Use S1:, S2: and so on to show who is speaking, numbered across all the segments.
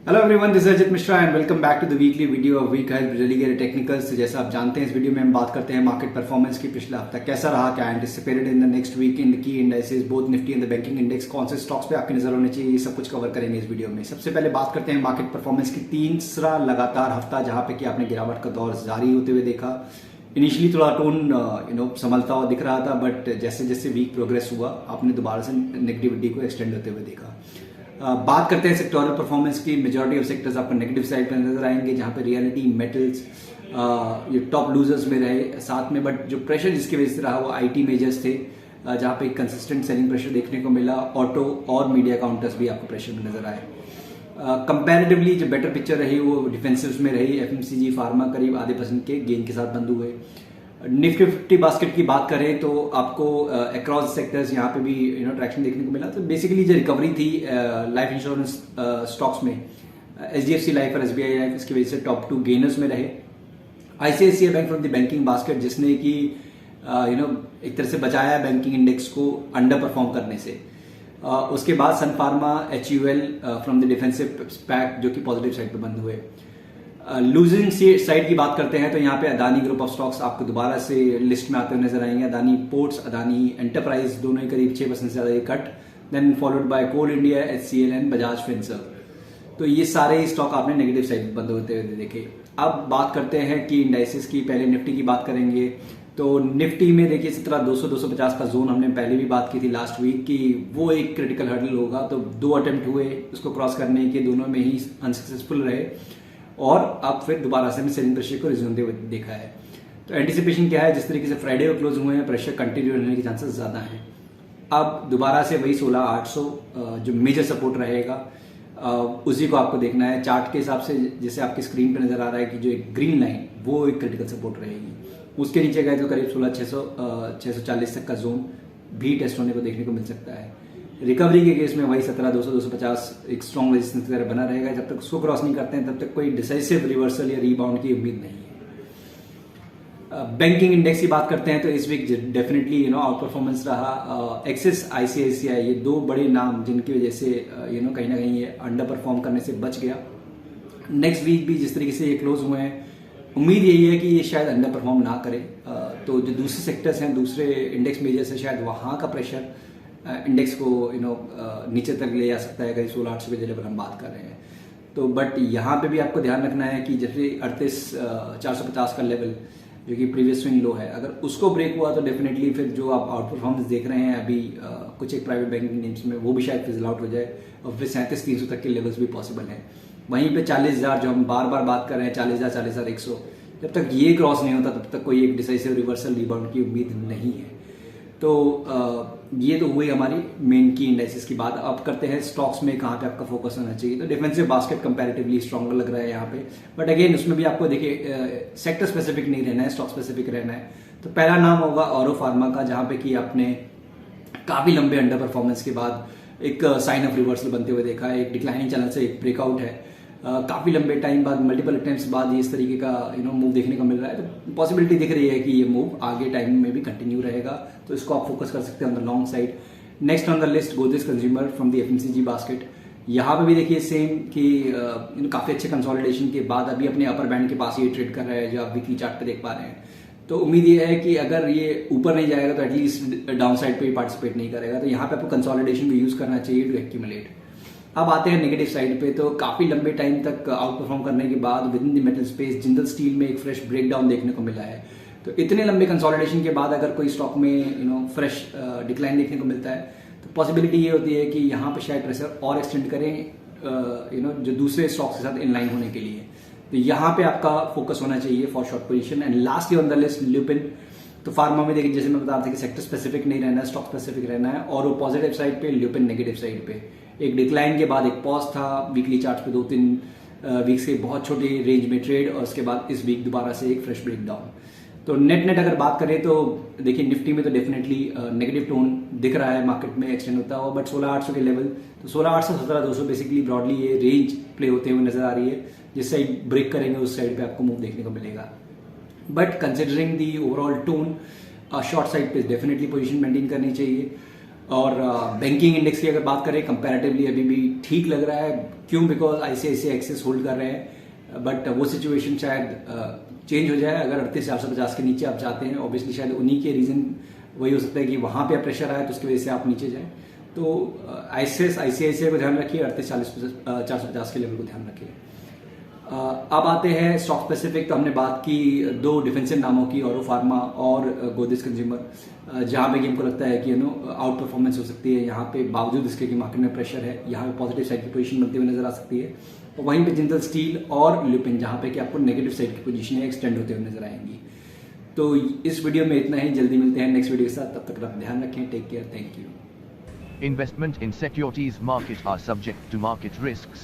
S1: Hello everyone, this is Ajit Mishra and welcome back to the weekly video of week health delegated technicals. जैसा आप जानते हैं, इस video में हम बात करते हैं मार्केट परफॉर्मेंस की। पिछला हफ्ता कैसा रहा, क्या anticipated in the next week in the key indices, both Nifty and the banking index, कौन से स्टॉक्स पे आपकी नजर होनी चाहिए, ये सब कुछ कवर करेंगे इस वीडियो में। सबसे पहले बात करते हैं मार्केट परफॉर्मेंस की। तीसरा लगातार हफ्ता जहां पे कि आपने गिरावट का दौर जारी होते हुए देखा। इनिशियली थोड़ा टोन संभलता हुआ दिख रहा था, बट जैसे जैसे वीक प्रोग्रेस हुआ आपने दोबारा से नेगेटिविटी को एक्सटेंड होते हुए देखा। बात करते हैं सेक्टोरल परफॉर्मेंस की। मेजॉरिटी ऑफ सेक्टर्स आपको नेगेटिव साइड पर नजर आएंगे, जहां पे रियलिटी, मेटल्स ये टॉप लूजर्स में रहे साथ में। बट जो प्रेशर जिसकी वजह से रहा वो आईटी मेजर्स थे, जहां पे कंसिस्टेंट सेलिंग प्रेशर देखने को मिला। ऑटो और मीडिया काउंटर्स भी आपको प्रेशर में नजर आए। कंपैरेटिवली जो बेटर पिक्चर रही वो डिफेंसिव्स में रही। एफएमसीजी, फार्मा करीब आधे % के गेन के साथ बंद हुए। निफ्टी 50 बास्केट की बात करें तो आपको अक्रॉस सेक्टर्स यहाँ पे भी ट्रैक्शन देखने को मिला। तो बेसिकली जो रिकवरी थी लाइफ इंश्योरेंस स्टॉक्स में, एचडीएफसी लाइफ और एसबीआई लाइफ, इसकी वजह से टॉप 2 गेनर्स में रहे। ICICI bank from the banking basket, जिसने कि एक तरह से बचाया बैंकिंग इंडेक्स को अंडर परफॉर्म करने से। उसके बाद Sun Pharma, HUL from the defensive pack, जो कि पॉजिटिव साइड पर बंद हुए। लूजिंग साइड की बात करते हैं तो यहाँ पे अदानी ग्रुप ऑफ स्टॉक्स आपको दोबारा से लिस्ट में आते हुए नजर आएंगे। अदानी पोर्ट्स, अदानी एंटरप्राइज, दोनों ही करीब 6% से ज्यादा cut, then followed by Coal India, HCL and Bajaj Finserv. तो ये सारे स्टॉक आपने नेगेटिव साइड बंद होते हुए देखे। अब बात करते हैं कि इंडाइसिस की। पहले निफ्टी की बात करेंगे तो निफ्टी में देखिए 17,200-250 का जोन हमने पहले भी बात की थी लास्ट वीक की, वो एक क्रिटिकल हर्डल होगा। तो 2 अटेम्प्ट हुए उसको क्रॉस करने के, दोनों में ही अनसक्सेसफुल रहे और अब फिर दोबारा से सेलिंग प्रेशर को रिज्यूम देखा है। तो एंटिसिपेशन क्या है, जिस तरीके से फ्राइडे को क्लोज हुए हैं, प्रेशर कंटिन्यू रहने के चांसेस ज्यादा हैं। अब दोबारा से वही 16,800 जो मेजर सपोर्ट रहेगा, उसी को आपको देखना है। चार्ट के हिसाब से जैसे आपकी स्क्रीन पे नजर आ रहा है कि जो एक ग्रीन लाइन वो एक क्रिटिकल सपोर्ट रहेगी। उसके नीचे गए तो करीब 16,640 तक का जोन भी टेस्ट होने को देखने को मिल सकता है। रिकवरी के केस में वही 17,200-250 एक स्ट्रॉन्ग रेजिस्टेंस की तरह बना रहेगा। जब तक उसको क्रॉस नहीं करते हैं तब तक कोई डिसाइसिव रिवर्सल या रीबाउंड की उम्मीद नहीं है। बैंकिंग इंडेक्स की बात करते हैं तो इस वीक डेफिनेटली आउट परफॉर्मेंस रहा। एक्सिस, आईसीआईसीआई, ये 2 बड़े नाम जिनकी वजह से कहीं ना कहीं ये अंडर परफॉर्म करने से बच गया। नेक्स्ट वीक भी जिस तरीके से ये क्लोज हुए हैं, उम्मीद यही है कि ये शायद अंडर परफॉर्म ना करे। तो जो दूसरे सेक्टर्स हैं, दूसरे इंडेक्स मेजर्स है, शायद वहां का प्रेशर इंडेक्स को नीचे तक ले जा सकता है। कहीं 16,800 के लेवल हम बात कर रहे हैं। तो बट यहाँ पे भी आपको ध्यान रखना है कि जैसे 38,450 का लेवल जो कि प्रीवियस स्विंग लो है, अगर उसको ब्रेक हुआ तो डेफिनेटली फिर जो आप आउट परफॉर्मेंस देख रहे हैं अभी कुछ एक प्राइवेट बैंकिंग नेम्स में, वो भी शायद फिजल आउट हो जाए और फिर 37,300 तक के लेवल्स भी पॉसिबल हैं। वहीं पे 40,000 जो हम बार बार बात कर रहे हैं, 40,000, 40,100, जब तक ये क्रॉस नहीं होता तब तक कोई एक डिसाइसिव रिवर्सल रिबाउंड की उम्मीद नहीं है। तो ये तो हुई हमारी मेन की इंडाइसिस की बात। अब करते हैं स्टॉक्स में कहाँ पे आपका फोकस होना चाहिए। तो डिफेंसिव बास्केट कंपैरेटिवली स्ट्रॉन्गर लग रहा है यहाँ पे, बट अगेन उसमें भी आपको देखिए सेक्टर स्पेसिफिक नहीं रहना है, स्टॉक स्पेसिफिक रहना है। तो पहला नाम होगा ऑरो फार्मा का, जहाँ पे कि आपने काफी लंबे अंडर परफॉर्मेंस के बाद एक साइन ऑफ रिवर्सल बनते हुए देखा है। एक डिक्लाइनिंग चैनल से एक ब्रेकआउट है, काफी लंबे टाइम बाद, मल्टीपल अटेम्प्ट्स बाद ये इस तरीके का मूव देखने को मिल रहा है। तो पॉसिबिलिटी दिख रही है कि ये मूव आगे टाइम में भी कंटिन्यू रहेगा, तो इसको आप फोकस कर सकते हैं on the long side. Next on the list Godrej consumer from the FMCG basket. यहाँ पे भी देखिए सेम कि काफी अच्छे कंसोलिडेशन के बाद अभी अपने अपर बैंड के पास ये ट्रेड कर रहा है, जो आप वीकली चार्ट पे देख पा रहे हैं। तो उम्मीद ये है कि अगर ये ऊपर नहीं जाएगा तो एटलीस्ट डाउन साइड पे पार्टिसिपेट नहीं करेगा। तो यहाँ पे आपको कंसोलिडेशन को यूज करना चाहिए टू एक्यूमुलेट। अब आते हैं नेगेटिव साइड पे। तो काफी लंबे टाइम तक आउट परफॉर्म करने के बाद with in the metal space Jindal steel में एक फ्रेश ब्रेकडाउन देखने को मिला है। तो इतने लंबे कंसोलिडेशन के बाद अगर कोई स्टॉक में फ्रेश डिक्लाइन देखने को मिलता है तो पॉसिबिलिटी ये होती है कि यहाँ पे शायद प्रेशर और एक्सटेंड करें जो दूसरे स्टॉक्स के साथ इनलाइन होने के लिए। तो यहाँ पे आपका फोकस होना चाहिए for short position. And lastly on the list lupin. तो फार्मा में देखिए जैसे मैं बता रहा था कि सेक्टर स्पेसिफिक नहीं रहना है, स्टॉक स्पेसिफिक रहना है। और वो पॉजिटिव साइड पे, ल्यूपिन नेगेटिव साइड पे। एक डिक्लाइन के बाद एक पॉज था वीकली चार्ट पे, 2-3 वीक्स के बहुत छोटे रेंज में ट्रेड, और उसके बाद इस वीक दोबारा से एक फ्रेश ब्रेकडाउन। तो नेट अगर बात करें तो देखिए निफ्टी में तो डेफिनेटली नेगेटिव टोन दिख रहा है मार्केट में एक्सटेंड होता हुआ, बट 16,800 के लेवल, तो 16,800 17,200 बेसिकली ब्रॉडली ये रेंज प्ले होते हुए नजर आ रही है। जिस साइड ब्रेक करेंगे उस साइड पे आपको मूव देखने को मिलेगा। But considering the overall tone, short side पे डेफिनेटली पोजीशन मेंटेन करनी चाहिए। और बैंकिंग इंडेक्स की अगर बात करें कंपैरेटिवली अभी भी ठीक लग रहा है। क्यों? बिकॉज आईसीआईसीआई एक्सेस होल्ड कर रहे हैं, बट वो सिचुएशन शायद चेंज हो जाए अगर 38,450 के नीचे आप जाते हैं। ऑब्वियसली शायद उन्हीं के रीजन वही हो सकता है कि वहां पे प्रेशर आए तो उसकी वजह से आप नीचे जाएं। तो आईसीआईसीआई को ध्यान रखिए, 38,450 के लेवल को ध्यान रखिए। अब आते हैं स्टॉक स्पेसिफिक। तो हमने बात की दो डिफेंसिव नामों की, औरो फार्मा और गोदरेज कंज्यूमर, जहां पे कि हमको लगता है कि आउट परफॉर्मेंस हो सकती है यहाँ पे, बावजूद इसके कि मार्केट में प्रेशर है। यहाँ पे पॉजिटिव साइड की पोजीशन बनती हुई नजर आ सकती है। और वहीं पे जिंदल स्टील और ल्यूपिन जहां पे कि आपको नेगेटिव साइड की पोजीशन एक्सटेंड होते हुए नजर आएंगी। तो इस वीडियो में इतना ही। जल्दी मिलते हैं नेक्स्ट वीडियो के साथ। तब तक आप ध्यान रखें। Take care. Thank you.
S2: Investment in securities market are subject to market risks.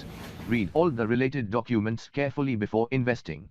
S2: Read all the related documents carefully before investing.